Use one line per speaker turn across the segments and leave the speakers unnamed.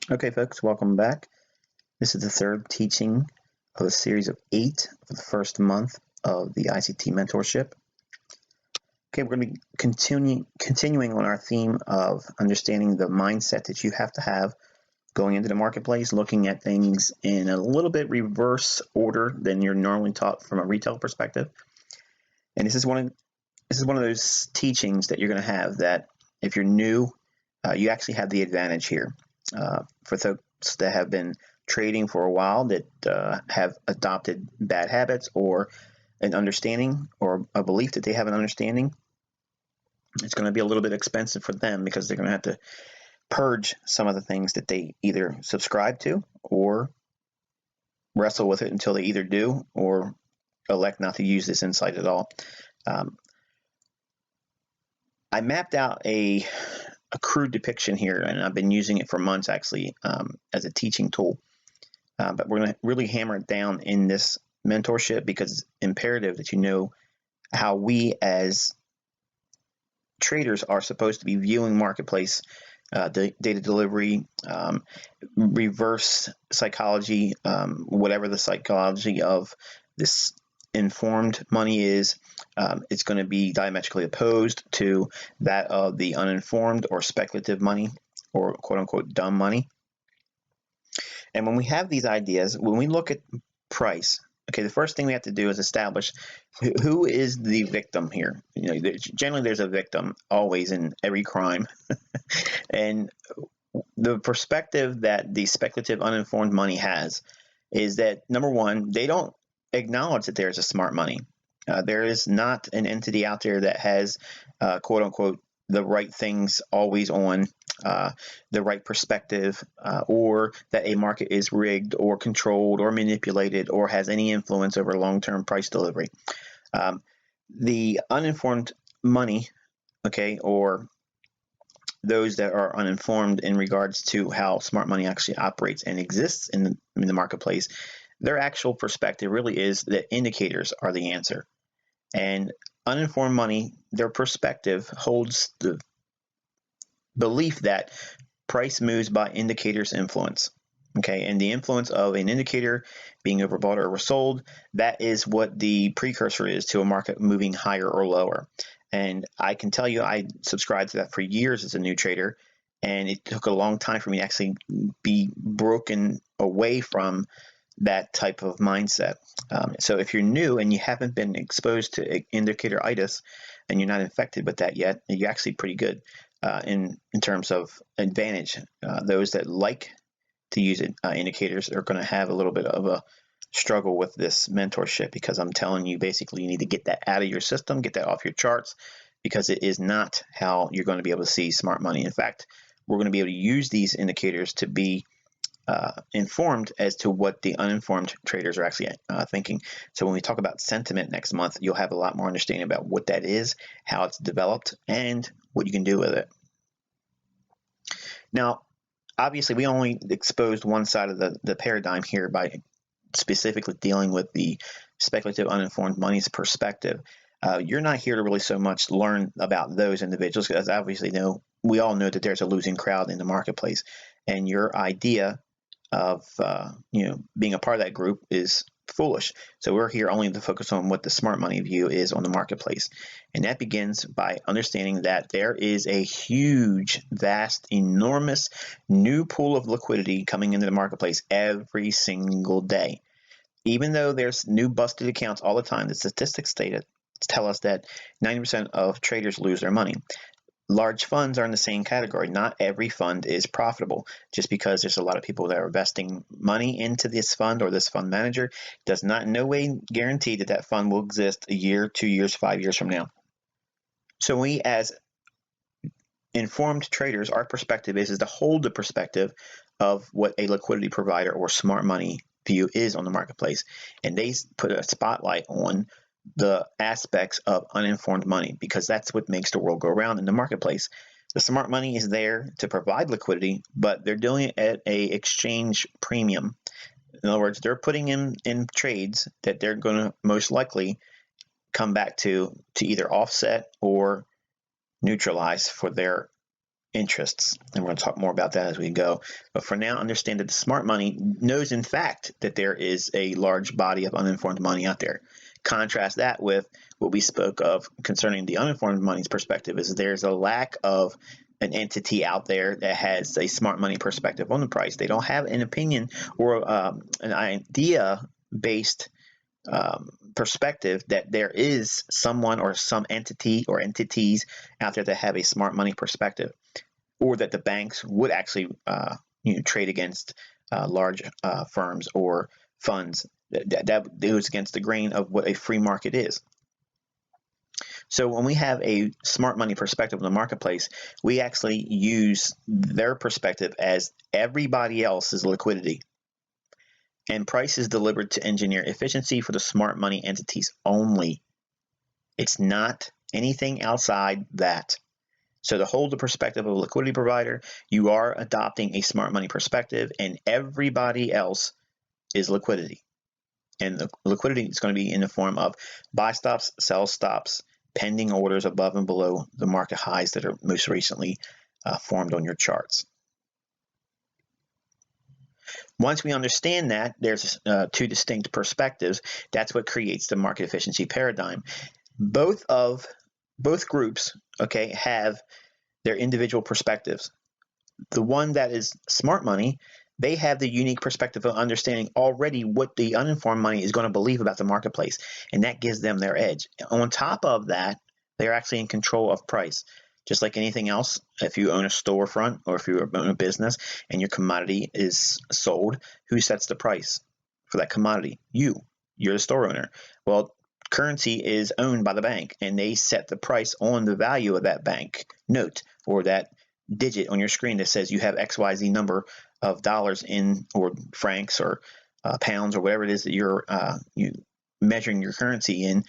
Okay, folks, welcome back. This is the third teaching of a series of 8 for the first month of the ICT mentorship. Okay, we're going to be continuing on our theme of understanding the mindset that you have to have going into the marketplace, looking at things in a little bit reverse order than you're normally taught from a retail perspective. And this is one of those teachings that you're going to have that if you're new, you actually have the advantage here. For folks that have been trading for a while that have adopted bad habits or an understanding or a belief that they have an understanding, it's going to be a little bit expensive for them because they're going to have to purge some of the things that they either subscribe to or wrestle with it until they either do or elect not to use this insight at all. I mapped out a crude depiction here, and I've been using it for months actually as a teaching tool. But we're going to really hammer it down in this mentorship because it's imperative that you know how we as traders are supposed to be viewing marketplace data delivery, reverse psychology, whatever the psychology of this informed money is. It's going to be diametrically opposed to that of the uninformed or speculative money or quote unquote dumb money. And when we have these ideas, when we look at price, okay, the first thing we have to do is establish who is the victim here. Generally there's a victim always in every crime. And the perspective that the speculative uninformed money has is that, number one, they don't acknowledge that there's a smart money. There is not an entity out there that has quote unquote the right things always on, the right perspective, or that a market is rigged or controlled or manipulated or has any influence over long-term price delivery. The uninformed money, okay, or those that are uninformed in regards to how smart money actually operates and exists in the marketplace, their actual perspective really is that indicators are the answer. And uninformed money, their perspective holds the belief that price moves by indicators' influence. Okay, and the influence of an indicator being overbought or oversold, that is what the precursor is to a market moving higher or lower. And I can tell you, I subscribed to that for years as a new trader, and it took a long time for me to actually be broken away from that type of mindset. So if you're new and you haven't been exposed to indicator-itis and you're not infected with that yet, you're actually pretty good in terms of advantage. Those that like to use indicators are going to have a little bit of a struggle with this mentorship because I'm telling you, basically, you need to get that out of your system, get that off your charts, because it is not how you're going to be able to see smart money. In fact, we're going to be able to use these indicators to be informed as to what the uninformed traders are actually thinking. So when we talk about sentiment next month, you'll have a lot more understanding about what that is, how it's developed, and what you can do with it. Now, obviously, we only exposed one side of the paradigm here by specifically dealing with the speculative uninformed money's perspective. You're not here to really so much learn about those individuals, because obviously we all know that there's a losing crowd in the marketplace, and your idea of being a part of that group is foolish. So we're here only to focus on what the smart money view is on the marketplace. And that begins by understanding that there is a huge, vast, enormous new pool of liquidity coming into the marketplace every single day. Even though there's new busted accounts all the time, the statistics tell us that 90% of traders lose their money. Large funds are in the same category. Not every fund is profitable. Just because there's a lot of people that are investing money into this fund or this fund manager does not in no way guarantee that that fund will exist a year, 2 years, 5 years from now. So we as informed traders, our perspective is to hold the perspective of what a liquidity provider or smart money view is on the marketplace. And they put a spotlight on the aspects of uninformed money, because that's what makes the world go around in the marketplace. The smart money is there to provide liquidity, but they're doing it at a exchange premium. In other words, they're putting in trades that they're going to most likely come back to either offset or neutralize for their interests. And we're going to talk more about that as we go. But for now, understand that the smart money knows, in fact, that there is a large body of uninformed money out there. Contrast that with what we spoke of concerning the uninformed money's perspective, is there's a lack of an entity out there that has a smart money perspective on the price. They don't have an opinion or an idea-based perspective that there is someone or some entity or entities out there that have a smart money perspective, or that the banks would actually trade against large firms or funds. That goes against the grain of what a free market is. So when we have a smart money perspective in the marketplace, we actually use their perspective as everybody else's liquidity. And price is delivered to engineer efficiency for the smart money entities only. It's not anything outside that. So to hold the perspective of a liquidity provider, you are adopting a smart money perspective, and everybody else is liquidity. And the liquidity is going to be in the form of buy stops, sell stops, pending orders above and below the market highs that are most recently formed on your charts. Once we understand that there's two distinct perspectives, that's what creates the market efficiency paradigm. Both groups, okay, have their individual perspectives. The one that is smart money, they have the unique perspective of understanding already what the uninformed money is going to believe about the marketplace, and that gives them their edge. On top of that, they're actually in control of price. Just like anything else, if you own a storefront or if you own a business and your commodity is sold, who sets the price for that commodity? You're the store owner. Well, currency is owned by the bank, and they set the price on the value of that bank note or that digit on your screen that says you have XYZ number of dollars in, or francs or pounds or whatever it is that you're measuring your currency in.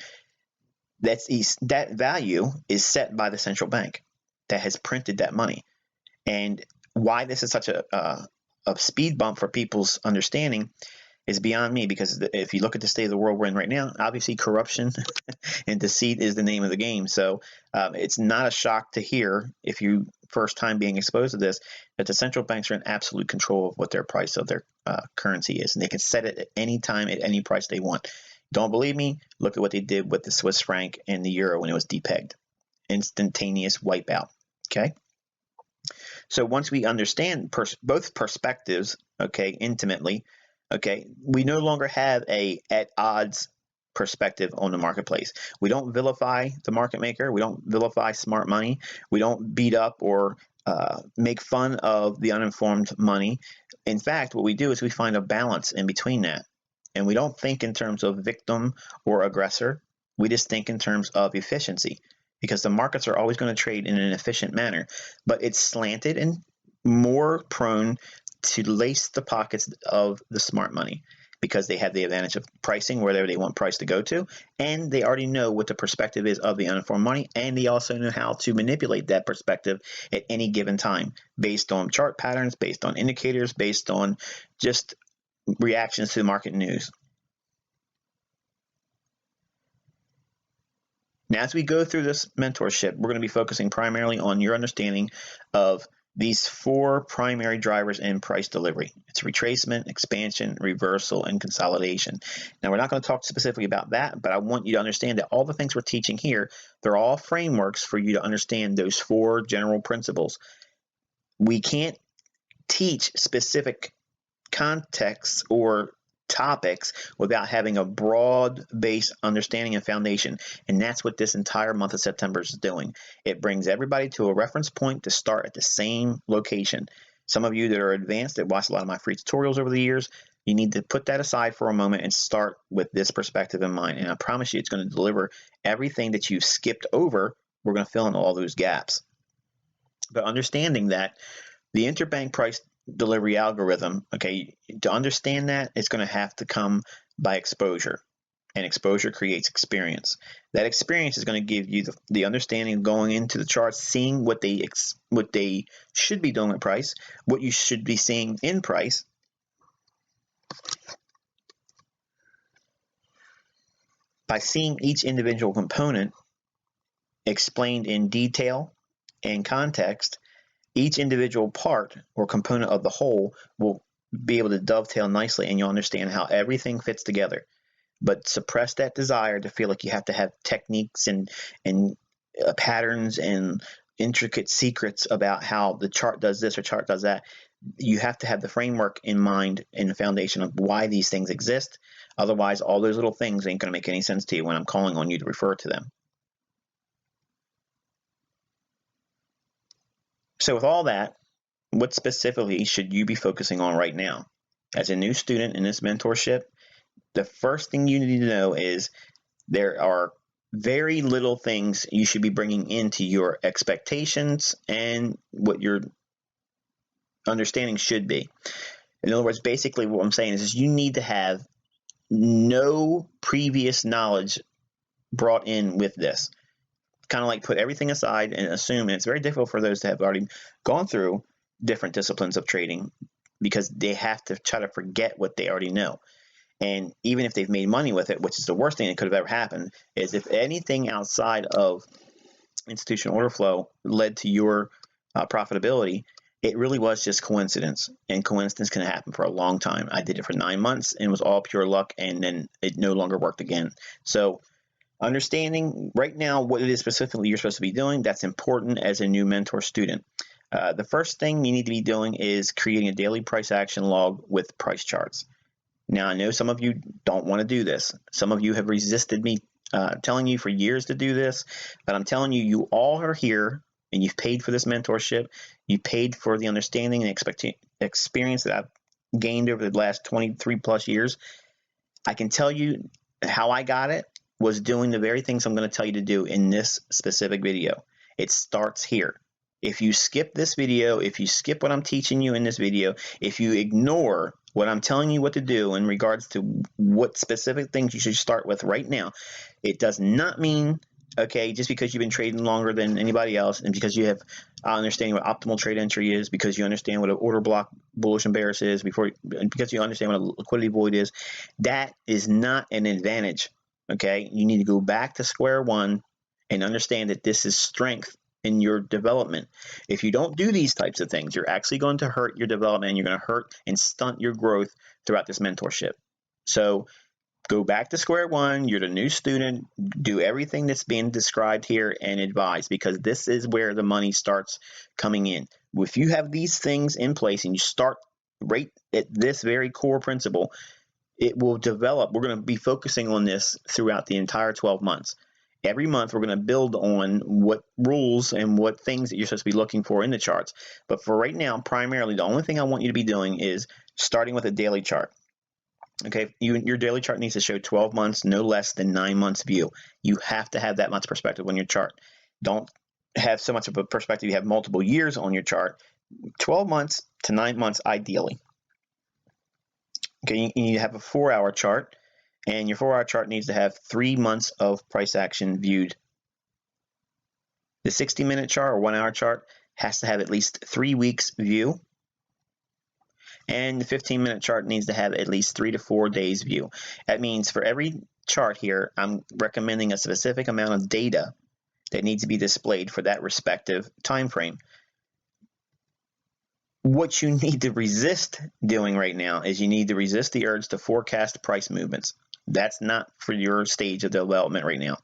That value is set by the central bank that has printed that money. And why this is such a speed bump for people's understanding is beyond me, because if you look at the state of the world we're in right now, obviously corruption and deceit is the name of the game. So it's not a shock to hear, if you first time being exposed to this, that the central banks are in absolute control of what their price of their currency is, and they can set it at any time at any price they want. Don't believe me? Look at what they did with the Swiss franc and the euro when it was depegged. Instantaneous wipeout. Okay. So once we understand both perspectives, okay, intimately, okay, we no longer have a at odds perspective on the marketplace. We don't vilify the market maker. We don't vilify smart money. We don't beat up or make fun of the uninformed money. In fact, what we do is we find a balance in between that. And we don't think in terms of victim or aggressor. We just think in terms of efficiency, because the markets are always going to trade in an efficient manner, but it's slanted and more prone to lace the pockets of the smart money, because they have the advantage of pricing wherever they want price to go to, and they already know what the perspective is of the uninformed money, and they also know how to manipulate that perspective at any given time based on chart patterns, based on indicators, based on just reactions to market news. Now, as we go through this mentorship, we're going to be focusing primarily on your understanding of these four primary drivers in price delivery. It's retracement, expansion, reversal, and consolidation. Now, we're not going to talk specifically about that, but I want you to understand that all the things we're teaching here, they're all frameworks for you to understand those four general principles. We can't teach specific contexts or topics without having a broad-based understanding and foundation, and that's what this entire month of September is doing. It brings everybody to a reference point to start at the same location. Some of you that are advanced, that watch a lot of my free tutorials over the years, you need to put that aside for a moment and start with this perspective in mind, and I promise you it's going to deliver everything that you've skipped over. We're going to fill in all those gaps. But understanding that the interbank price delivery algorithm, okay, to understand that, it's going to have to come by exposure, and exposure creates experience. That experience is going to give you the understanding going into the charts, seeing what they should be doing with price, what you should be seeing in price, by seeing each individual component explained in detail and context. each individual part or component of the whole will be able to dovetail nicely, and you'll understand how everything fits together. But suppress that desire to feel like you have to have techniques and patterns and intricate secrets about how the chart does this or chart does that. You have to have the framework in mind and the foundation of why these things exist. Otherwise, all those little things ain't going to make any sense to you when I'm calling on you to refer to them. So with all that, what specifically should you be focusing on right now? As a new student in this mentorship, the first thing you need to know is there are very little things you should be bringing into your expectations and what your understanding should be. In other words, basically what I'm saying is you need to have no previous knowledge brought in with this. Kind of like put everything aside and assume, and it's very difficult for those that have already gone through different disciplines of trading because they have to try to forget what they already know. And even if they've made money with it, which is the worst thing that could have ever happened, is if anything outside of institutional order flow led to your profitability, it really was just coincidence. And coincidence can happen for a long time. I did it for 9 months and it was all pure luck, and then it no longer worked again. So understanding right now what it is specifically you're supposed to be doing, that's important as a new mentor student. The first thing you need to be doing is creating a daily price action log with price charts. Now, I know some of you don't want to do this. Some of you have resisted me telling you for years to do this, but I'm telling you, you all are here and you've paid for this mentorship. You paid for the understanding and experience that I've gained over the last 23 plus years. I can tell you how I got it was doing the very things I'm going to tell you to do in this specific video. It starts here. If you skip this video, if you skip what I'm teaching you in this video, if you ignore what I'm telling you what to do in regards to what specific things you should start with right now, it does not mean, okay, just because you've been trading longer than anybody else and because you have understanding what optimal trade entry is, because you understand what an order block bullish and bearish is, because you understand what a liquidity void is, that is not an advantage, okay? You need to go back to square one and understand that this is strength in your development. If you don't do these types of things, you're actually going to hurt your development, and you're going to hurt and stunt your growth throughout this mentorship. So go back to square one. You're the new student. Do everything that's being described here and advise, because this is where the money starts coming in. If you have these things in place and you start right at this very core principle, it will develop. We're going to be focusing on this throughout the entire 12 months. Every month, we're going to build on what rules and what things that you're supposed to be looking for in the charts. But for right now, primarily, the only thing I want you to be doing is starting with a daily chart. Okay, your daily chart needs to show 12 months, no less than 9 months view. You have to have that much perspective on your chart. Don't have so much of a perspective you have multiple years on your chart. 12 months to 9 months, ideally. Okay, you need to have a 4-hour chart. And your 4-hour chart needs to have 3 months of price action viewed. The 60-minute chart or 1-hour chart has to have at least 3 weeks view. And the 15-minute chart needs to have at least 3 to 4 days view. That means for every chart here, I'm recommending a specific amount of data that needs to be displayed for that respective time frame. What you need to resist doing right now is you need to resist the urge to forecast price movements. That's not for your stage of development right now.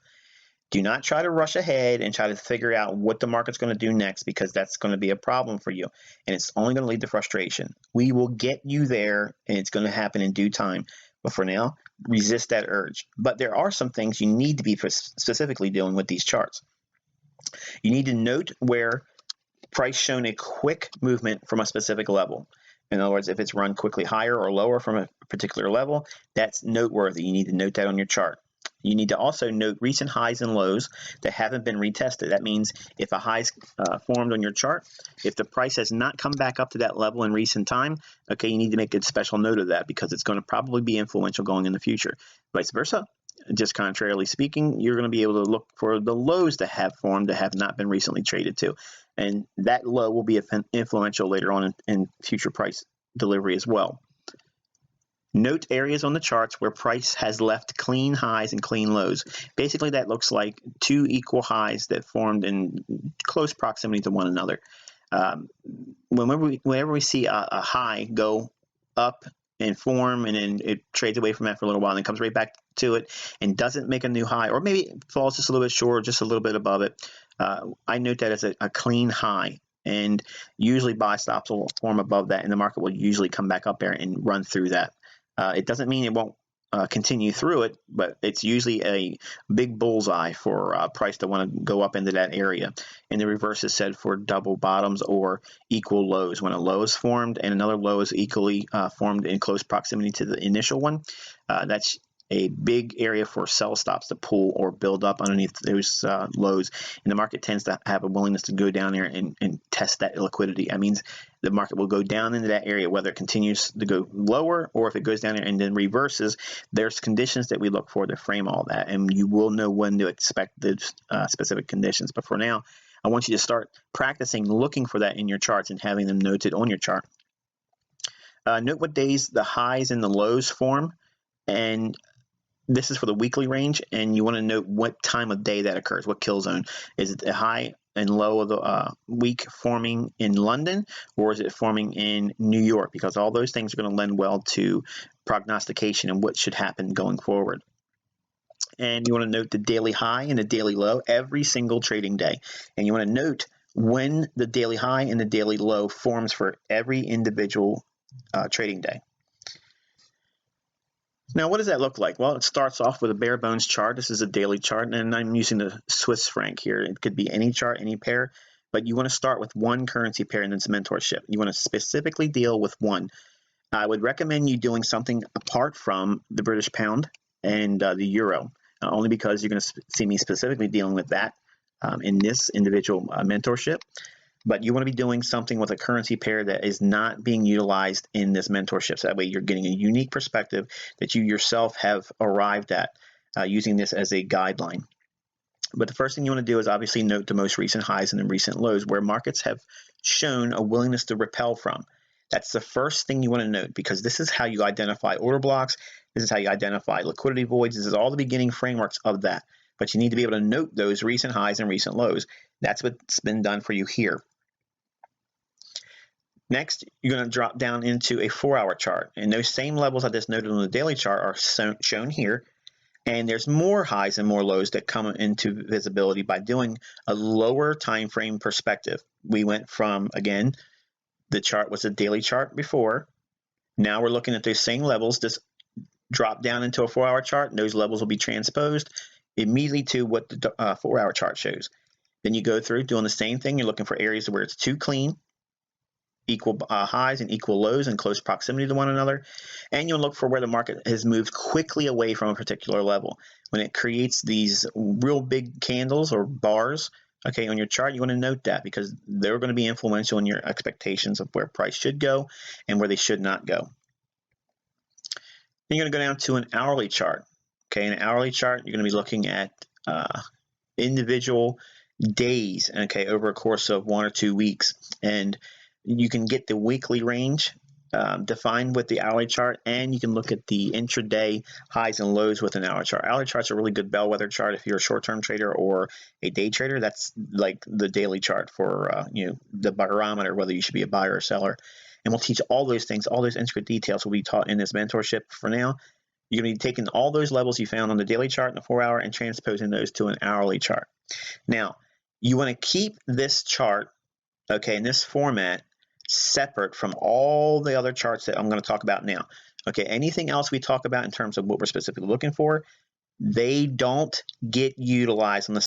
Do not try to rush ahead and try to figure out what the market's going to do next, because that's going to be a problem for you, and it's only going to lead to frustration. We will get you there, and it's going to happen in due time. But for now, resist that urge. But there are some things you need to be specifically doing with these charts. You need to note where price shown a quick movement from a specific level. In other words, if it's run quickly higher or lower from a particular level, that's noteworthy. You need to note that on your chart. You need to also note recent highs and lows that haven't been retested. That means if a high's formed on your chart, if the price has not come back up to that level in recent time, okay, you need to make a special note of that, because it's going to probably be influential going in the future. Vice versa, just contrarily speaking, you're going to be able to look for the lows that have formed that have not been recently traded to. And that low will be influential later on in future price delivery as well. Note areas on the charts where price has left clean highs and clean lows. Basically, that looks like two equal highs that formed in close proximity to one another. Whenever we see a high go up and form, and then it trades away from that for a little while and then comes right back to it and doesn't make a new high, or maybe it falls just a little bit short, just a little bit above it, I note that as a clean high. And usually buy stops will form above that, and the market will usually come back up there and run through that. It doesn't mean it won't continue through it, but it's usually a big bullseye for price to want to go up into that area. And the reverse is said for double bottoms or equal lows. When a low is formed and another low is equally formed in close proximity to the initial one, that's a big area for sell stops to pull or build up underneath those lows. And the market tends to have a willingness to go down there and test that liquidity. That means the market will go down into that area, whether it continues to go lower or if it goes down there and then reverses. There's conditions that we look for to frame all that, and you will know when to expect the specific conditions. But for now, I want you to start practicing looking for that in your charts and having them noted on your chart. Note what days the highs and the lows form, and this is for the weekly range, and you want to note what time of day that occurs, what kill zone. Is it the high and low of the week forming in London, or is it forming in New York? Because all those things are going to lend well to prognostication and what should happen going forward. And you want to note the daily high and the daily low every single trading day. And you want to note when the daily high and the daily low forms for every individual trading day. Now, what does that look like? Well, it starts off with a bare bones chart. This is a daily chart, and I'm using the Swiss franc here. It could be any chart, any pair, but you want to start with one currency pair, and it's mentorship. You want to specifically deal with one. I would recommend you doing something apart from the British pound and the euro, only because you're going to see me specifically dealing with that in this individual mentorship. But you want to be doing something with a currency pair that is not being utilized in this mentorship. So that way you're getting a unique perspective that you yourself have arrived at using this as a guideline. But the first thing you want to do is obviously note the most recent highs and the recent lows where markets have shown a willingness to repel from. That's the first thing you want to note, because this is how you identify order blocks. This is how you identify liquidity voids. This is all the beginning frameworks of that. But you need to be able to note those recent highs and recent lows. That's what's been done for you here. Next, you're going to drop down into a 4-hour chart, and those same levels I just noted on the daily chart are shown here. And there's more highs and more lows that come into visibility by doing a lower time frame perspective. We went from, again, the chart was a daily chart before. Now we're looking at those same levels. Just drop down into a 4-hour chart, and those levels will be transposed immediately to what the 4-hour chart shows. Then you go through doing the same thing. You're looking for areas where it's too clean, equal highs and equal lows in close proximity to one another, and you'll look for where the market has moved quickly away from a particular level. When it creates these real big candles or bars, okay, on your chart, you want to note that because they're going to be influential in your expectations of where price should go and where they should not go. Then you're going to go down to an hourly chart. Okay, in an hourly chart, you're going to be looking at individual days, okay, over a course of 1 or 2 weeks, and you can get the weekly range defined with the hourly chart, and you can look at the intraday highs and lows with an hourly chart. Hourly chart's a really good bellwether chart if you're a short-term trader or a day trader. That's like the daily chart for the barometer, whether you should be a buyer or seller. And we'll teach all those things, all those intricate details will be taught in this mentorship. For now, you're going to be taking all those levels you found on the daily chart and the 4-hour and transposing those to an hourly chart. Now, you want to keep this chart, okay, in this format, separate from all the other charts that I'm going to talk about now. Okay, anything else we talk about in terms of what we're specifically looking for, they don't get utilized on the